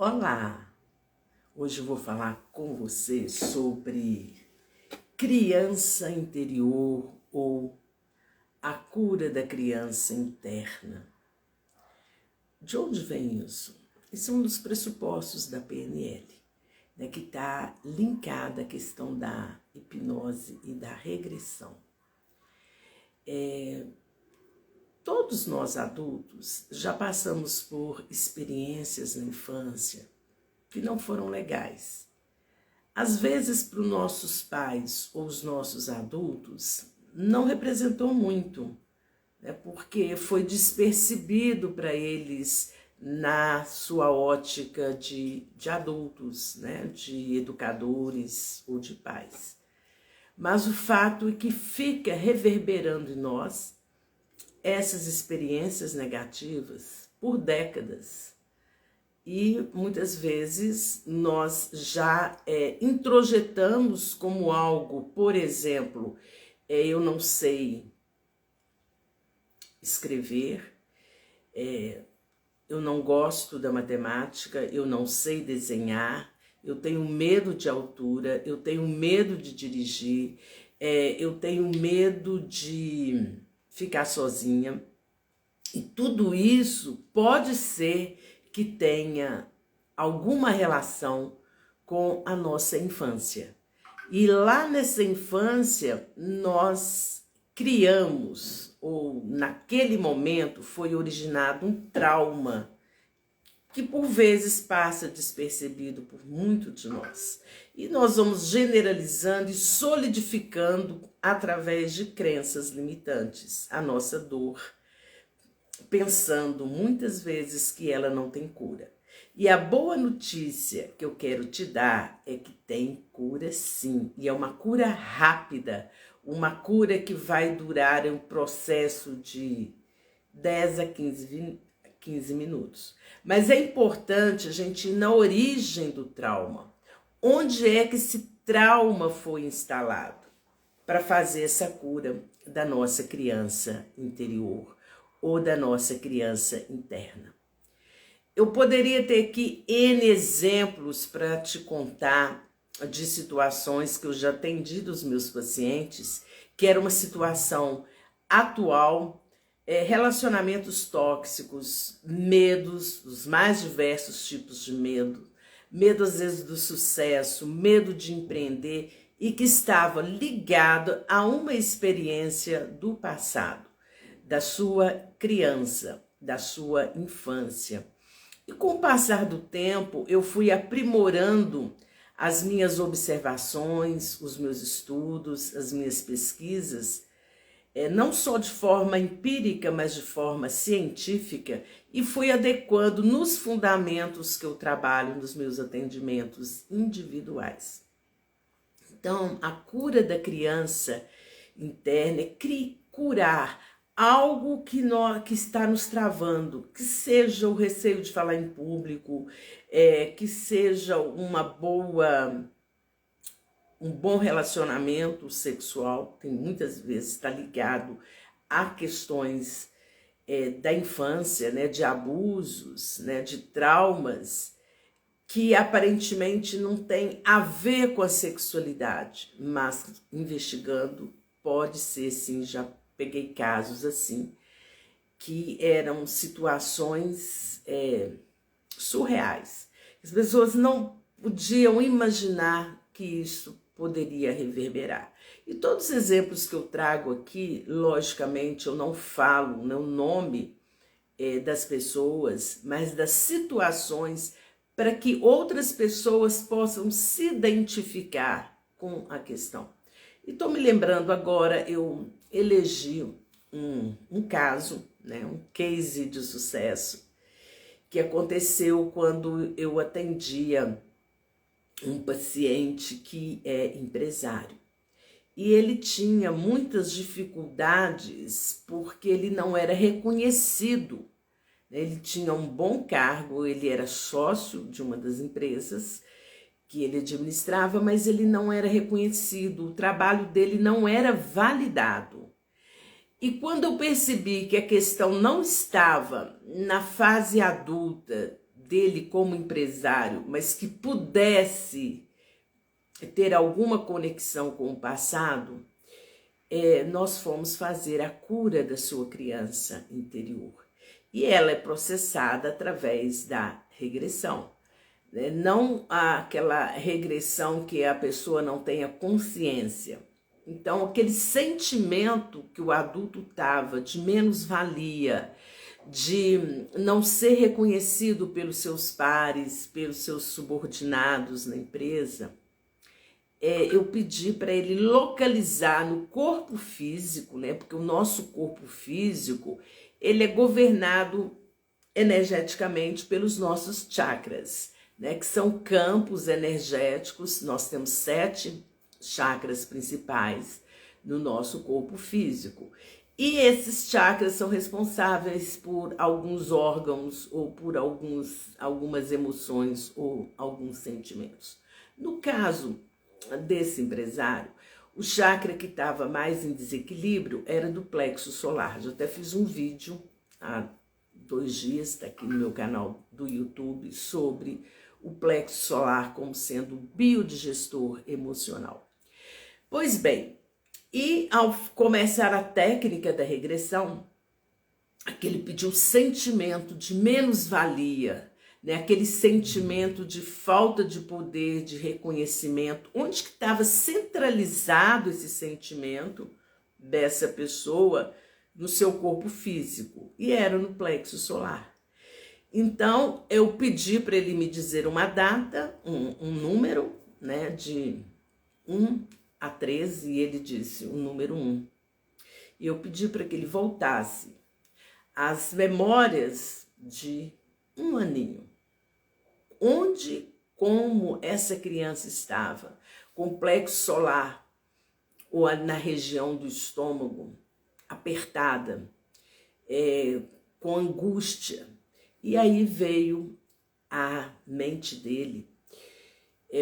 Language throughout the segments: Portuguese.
Olá! Hoje eu vou falar com você sobre criança interior ou a cura da criança interna. De onde vem isso? Esse é um dos pressupostos da PNL, né, que está linkada à questão da hipnose e da regressão. Todos nós adultos já passamos por experiências na infância que não foram legais. Às vezes, para os nossos pais ou os nossos adultos, não representou muito, né? Porque foi despercebido para eles na sua ótica de adultos, né? De educadores ou de pais. Mas o fato é que fica reverberando em nós essas experiências negativas por décadas. E muitas vezes nós já introjetamos como algo, por exemplo, eu não sei escrever, eu não gosto da matemática, eu não sei desenhar, eu tenho medo de altura, eu tenho medo de dirigir, eu tenho medo de ficar sozinha. E tudo isso pode ser que tenha alguma relação com a nossa infância. E lá nessa infância nós criamos, ou naquele momento foi originado um trauma que por vezes passa despercebido por muitos de nós. E nós vamos generalizando e solidificando através de crenças limitantes a nossa dor, pensando muitas vezes que ela não tem cura. E a boa notícia que eu quero te dar é que tem cura sim, e é uma cura rápida, uma cura que vai durar um processo de 10 a 15 minutos. Mas é importante a gente ir na origem do trauma. Onde é que esse trauma foi instalado para fazer essa cura da nossa criança interior ou da nossa criança interna? Eu poderia ter aqui N exemplos para te contar de situações que eu já atendi dos meus pacientes, que era uma situação atual, relacionamentos tóxicos, medos, os mais diversos tipos de medo, medo às vezes do sucesso, medo de empreender e que estava ligado a uma experiência do passado, da sua criança, da sua infância. E com o passar do tempo, eu fui aprimorando as minhas observações, os meus estudos, as minhas pesquisas, não só de forma empírica, mas de forma científica, e fui adequando nos fundamentos que eu trabalho nos meus atendimentos individuais. Então, a cura da criança interna é curar algo que está nos travando, que seja o receio de falar em público, que seja um bom relacionamento sexual, tem muitas vezes está ligado a questões da infância, né, de abusos, né, de traumas, que aparentemente não tem a ver com a sexualidade, mas investigando pode ser sim, já peguei casos assim, que eram situações surreais. As pessoas não podiam imaginar que isso poderia reverberar. E todos os exemplos que eu trago aqui, logicamente, eu não falo o nome das pessoas, mas das situações para que outras pessoas possam se identificar com a questão. E estou me lembrando agora, eu elegi um caso, né, um case de sucesso, que aconteceu quando eu atendia um paciente que é empresário. E ele tinha muitas dificuldades porque ele não era reconhecido. Ele tinha um bom cargo, ele era sócio de uma das empresas que ele administrava, mas ele não era reconhecido, o trabalho dele não era validado. E quando eu percebi que a questão não estava na fase adulta dele como empresário, mas que pudesse ter alguma conexão com o passado, nós fomos fazer a cura da sua criança interior. E ela é processada através da regressão. Não aquela regressão que a pessoa não tenha consciência. Então, aquele sentimento que o adulto estava de menos-valia, de não ser reconhecido pelos seus pares, pelos seus subordinados na empresa, eu pedi para ele localizar no corpo físico, né? Porque o nosso corpo físico, ele é governado energeticamente pelos nossos chakras, né? Que são campos energéticos. Nós temos 7 chakras principais no nosso corpo físico. E esses chakras são responsáveis por alguns órgãos ou por algumas emoções ou alguns sentimentos. No caso desse empresário, o chakra que estava mais em desequilíbrio era do plexo solar. Eu até fiz um vídeo há 2 dias, está aqui no meu canal do YouTube, sobre o plexo solar como sendo biodigestor emocional. Pois bem, e ao começar a técnica da regressão, aquele pediu sentimento de menos-valia, né? Aquele sentimento de falta de poder, de reconhecimento, onde que estava centralizado esse sentimento dessa pessoa no seu corpo físico, e era no plexo solar. Então, eu pedi para ele me dizer uma data, um número, né, de 1 a 13, e ele disse o número 1. E eu pedi para que ele voltasse às memórias de 1 aninho. Onde, como essa criança estava, complexo solar, ou na região do estômago, apertada, com angústia. E aí veio à mente dele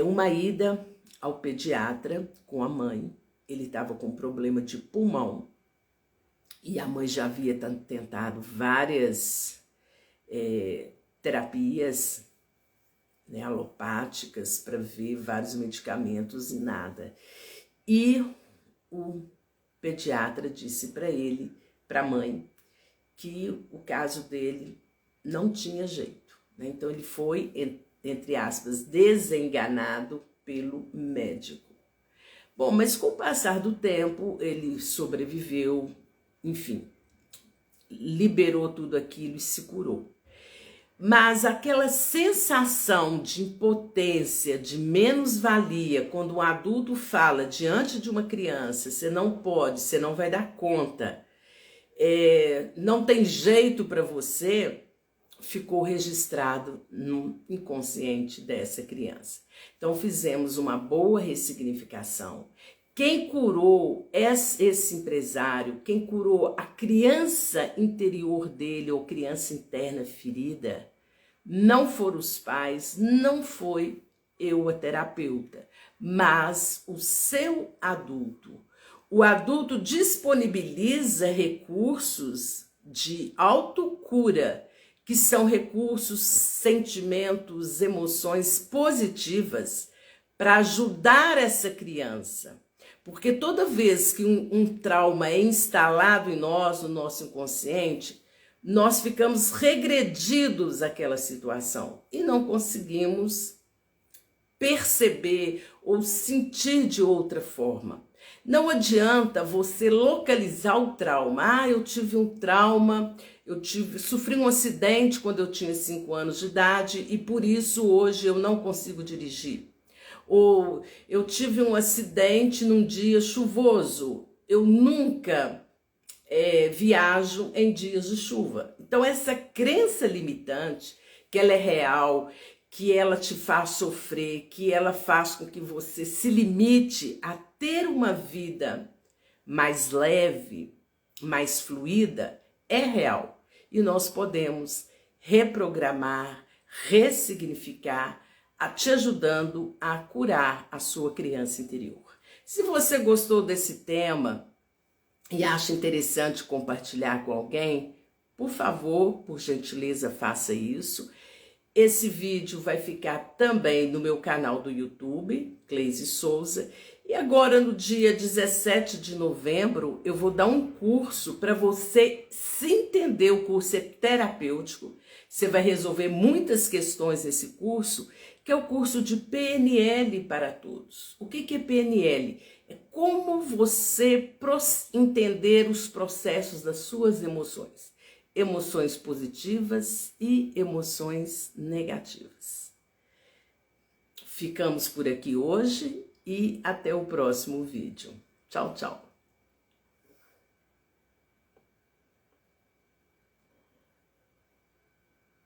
uma ida ao pediatra com a mãe. Ele estava com problema de pulmão e a mãe já havia tentado várias terapias, né, alopáticas, para ver vários medicamentos e nada. E o pediatra disse para ele, para a mãe, que o caso dele não tinha jeito, né? Então ele foi, entre aspas, desenganado pelo médico. Bom, mas com o passar do tempo ele sobreviveu, enfim, liberou tudo aquilo e se curou. Mas aquela sensação de impotência, de menos-valia, quando um adulto fala diante de uma criança, você não pode, você não vai dar conta, não tem jeito para você, ficou registrado no inconsciente dessa criança. Então fizemos uma boa ressignificação. Quem curou esse empresário, quem curou a criança interior dele ou criança interna ferida, não foram os pais, não foi eu, a terapeuta, mas o seu adulto. O adulto disponibiliza recursos de autocura, que são recursos, sentimentos, emoções positivas para ajudar essa criança. Porque toda vez que um trauma é instalado em nós, no nosso inconsciente, nós ficamos regredidos àquela situação e não conseguimos perceber ou sentir de outra forma. Não adianta você localizar o trauma. Eu tive um trauma, sofri um acidente quando eu tinha 5 anos de idade e por isso hoje eu não consigo dirigir. Ou eu tive um acidente num dia chuvoso, eu nunca viajo em dias de chuva. Então essa crença limitante, que ela é real, que ela te faz sofrer, que ela faz com que você se limite a ter uma vida mais leve, mais fluida, é real. E nós podemos reprogramar, ressignificar, te ajudando a curar a sua criança interior. Se você gostou desse tema e acha interessante compartilhar com alguém, por favor, por gentileza, faça isso. Esse vídeo vai ficar também no meu canal do YouTube, Cleise Souza. E agora, no dia 17 de novembro, eu vou dar um curso para você se entender. O curso é terapêutico. Você vai resolver muitas questões nesse curso, que é o curso de PNL para todos. O que é PNL? É como você entender os processos das suas emoções. Emoções positivas e emoções negativas. Ficamos por aqui hoje e até o próximo vídeo. Tchau, tchau.